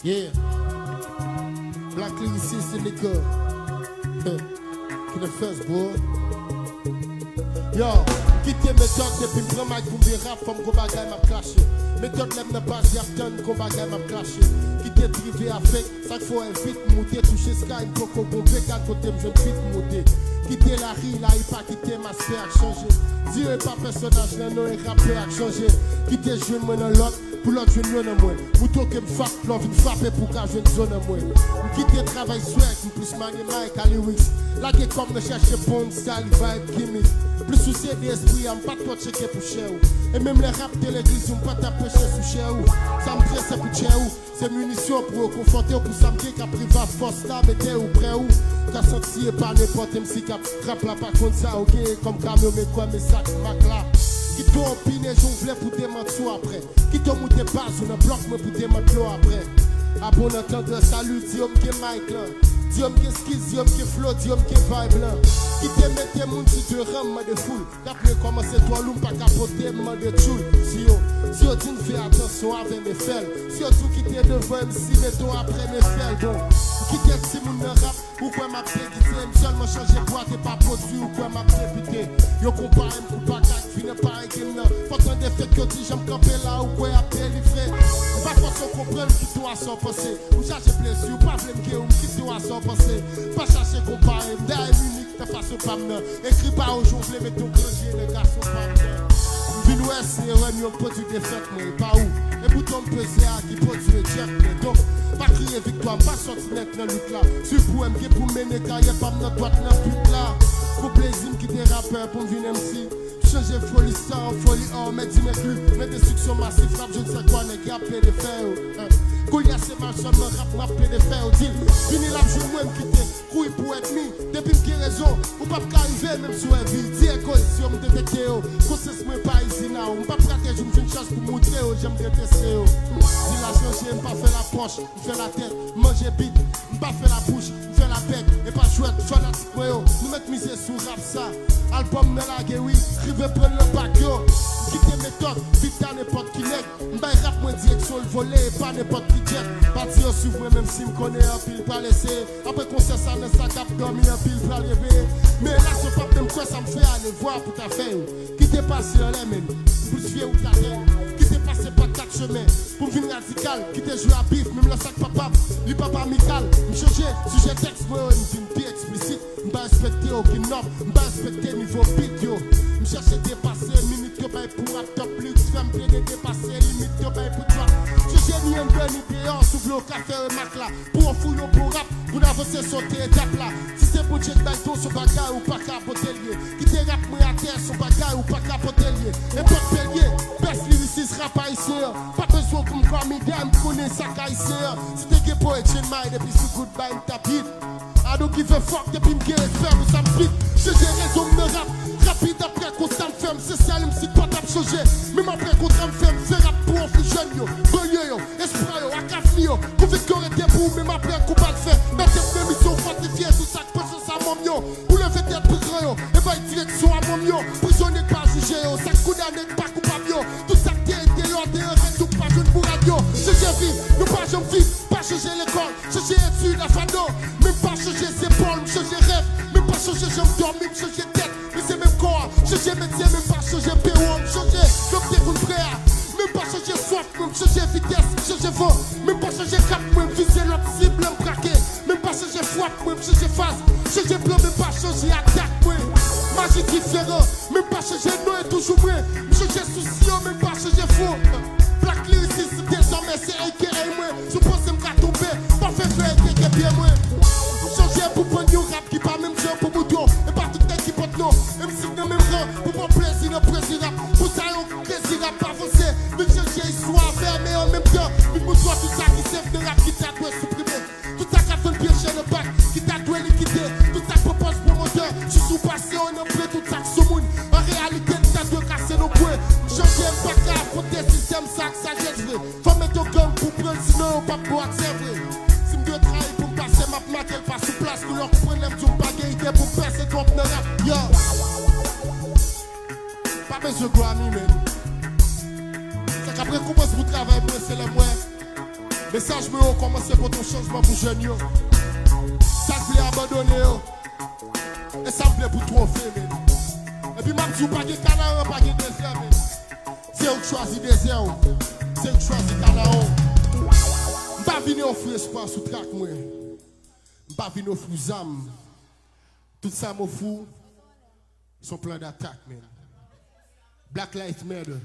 Yeah. Black lyricist in the girl. Qui the first boy. Yo, quittez méthode depuis le grand mic pour me rap, comme qu'on bagaille m'a clashé. Méthode l'aime ne pas dire tonne qu'on bagaille m'a clashé. Quittez privé avec, ça faut un vite monter, toucher sky, une coco bombé, qu'à côté me jeune vite monter. Quitter la rue, là, il pas quitter ma sphère à changer. Dire pas personnage, non, et rapper à changer. Quitter jeune moi dans l'autre, pour l'autre jeune moi dans moi. Mouton que me frappe, l'envie de frapper pour qu'un jeune zone dans moi. Quitter travail swag, plus manier Mike à lyrics. Là, qui comme me chercher bon style, vibe, gimmick. Plus soucié d'esprit, on pas trop checker pour cher. Et même les rap de l'église, on pas taper sous cher. Ça me presse pour cher. C'est munitions pour confronter, pour ça me dit qu'à priva force là, mettez ou prêt ou. Qu'à sentir par n'importe MC qui rap là pas contre ça, ok, comme camion, mais quoi, mais ça, mac là. Qui t'ont opiné, j'en voulais pour démentir après. Qui t'ont monté base, on a bloc, mais pour démentir après. À bon entendre, salut, Diom qui est Mike là. Diom qui est skis, Diom qui est flow, Diom qui est vibe là. Qui te mette moun si tu rames de foule. D'après comment c'est toi l'homme pas capoter, moi de tchoul. Si yo dit fais attention avec mes fels. Si yo tout qui te devant MC, mettons après mes fels. Bon, qui te si moun ne rap, ou quoi m'a pédité, seulement changer boîte et pas produit, ou quoi m'a dépité. Yo compare m'coup pas cac, finit par un game là. Pourtant des faits que dis j'aime camper là, ou quoi appelle les frères. Pas forcément comprendre qui toi sans penser. Ou chercher plaisir, ou pas blême ou qui toi sans penser. Pas chercher comparer, d'ailleurs unique, t'as face au pam là. Écris pas aujourd'hui, mais ton granger, les gars sont pas bien. Vin ouest, c'est un million de produits des fêtes, mais pas où. Et bouton de pesé à qui produit le check, mais donc. Pas crier victoire, pas sortir net dans le look là. Tu pour m'aimer pour mener car y'a pas notre droite dans le but là. Pour plaisir qui des rappeurs pour me venir MC. Changer folie sans folie or, mais dis-moi plus. Mais destruction massive, rap, je ne sais quoi, n'est qu'à plaider faire. Goulia c'est mal son me rap, m'a plaider faire. Deal, fini la joue, moi me quitter. Couille pour être mis, depuis qui raison. Ou pas qu'arriver même sur un vie. Dis école, si on me détecte, conscience moi pas ici now. On pas prater, je me fais une chance pour montrer, j'aime détester. Si la changer, on pas faire la poche, on fait la tête, manger bite, on pas faire la bouche, on fait la bec, et pas chouette, fanatique, nous mettre misé sur rap ça. Album me la guéri, rive prendre le bac yo. Quitter méthode, vite à n'importe qui n'est. M'bay rap moi direction le volet, pas n'importe qui jet. Parti au suivre même si m'connais un pile pas laisser. Après concert ça ne sa cap dormi un pile pas lever. Mais là ce pas même quoi ça me fait aller voir pour ta faire. Quitter passé en l'air même, plus fier ou ta gueule. Quitter passé pas quatre chemins, pour venir radical. Quitter jouer à bif, même le sac papa, lui papa amical. M'changer, sujet texte moi, une vie explicite. M'pas respecter aucune norme, m'pas respecter niveau beat yo. M'chercher dépasser, minute que bail pour un top luxe. Femme plein de dépasser, limite que bail pour toi. Je j'ai mis un bon idéal, sous le café et mac là. Pour un fouillon pour rap, pour avancer sauter étape là. Si c'est pour check bail son bagage ou pas capotelier. Qui te rap moi à terre, son bagage ou pas capotelier. Et pas de pelier, best lyriciste rap haïtien. Pas besoin pour me voir midem, connaît ça haïtien. Si t'es gay pour être chez mind, et puis sous goodbye, m'tapite. I don't give a fuck depuis me guérir ferme, ça me fit. J'ai raison de rap, rapide après constant ferme, c'est ça, me cite pas tape changer. Même après contre me ferme, c'est rap pour un plus jeune yo. Boyo yo, esprit yo, akafni yo. Convict qu'on est debout, même après qu'on va le faire. Mettez une émission fortifiée, tout ça que pense à mon yo. Ou lever tête plus grand yo, et va direction à mon yo. Prisonnier pas jugé yo, ça condamné pas coupable yo. Tout ça qui est été l'ordre et un reste pas jeune pour radio. J'ai vie, nous pas j'en vie, pas changer l'école, changer études, la fado. Même pas changer ses épaules, changer rêve, même pas changer j'aime dormir, changer tête, mais c'est même corps, changer métier, même pas changer PO, changer comme des boules frères, même pas changer soif, même changer vitesse, changer vent, même pas changer cap, même viser l'autre cible, me braquer, même pas changer foi, même changer face, changer plan, même pas changer attaque, magie différent, même pas changer nom et toujours moins, changer souci, même pas changer faux. Black lyricist, désormais c'est AKA moi, je pense que me tomber, pas fait faire AKA bien moi. Changer pour prendre un rap qui pas même genre pour mouton, et pas tout qui porte non, MC dans même rang, pour mon plaisir, non plaisir rap, pour ça on plaisir rap avancer, mais changer histoire faire, mais en même temps, une mouton tout ça qui sert de rap qui t'a doué supprimer, tout ça qui a fait le pied chez le bac, qui t'a doué liquider, tout ça propose promoteur, je suis sous-passé, on a pris tout ça sous moun, en réalité, t'as deux casser nos points, changer pas qu'à affronter le système, ça jette vrai, faut mettre au gang pour prendre, sinon on pas pour accepter. Si me dois travailler pour me passer ma plaque, elle passe sous place, pour leur prendre l'aime du baguette pour percer ton pneu rap. Yo! Pas besoin de Grammy, man. C'est qu'après qu'on passe pour travailler, moi, c'est le moins. Message me a commencé pour ton changement pour jeunes yo. Ça te plaît abandonner yo. Et ça me plaît pour trophée men. Et puis même si vous pas de canard, pas de désert men. C'est où choisir désert. C'est où choisir canard. Je ne vais pas venir offrir espoir sous trac moi. Je ne vais pas venir offrir âme. Tout ça me fout son plan d'attaque men. Black Lives Matter.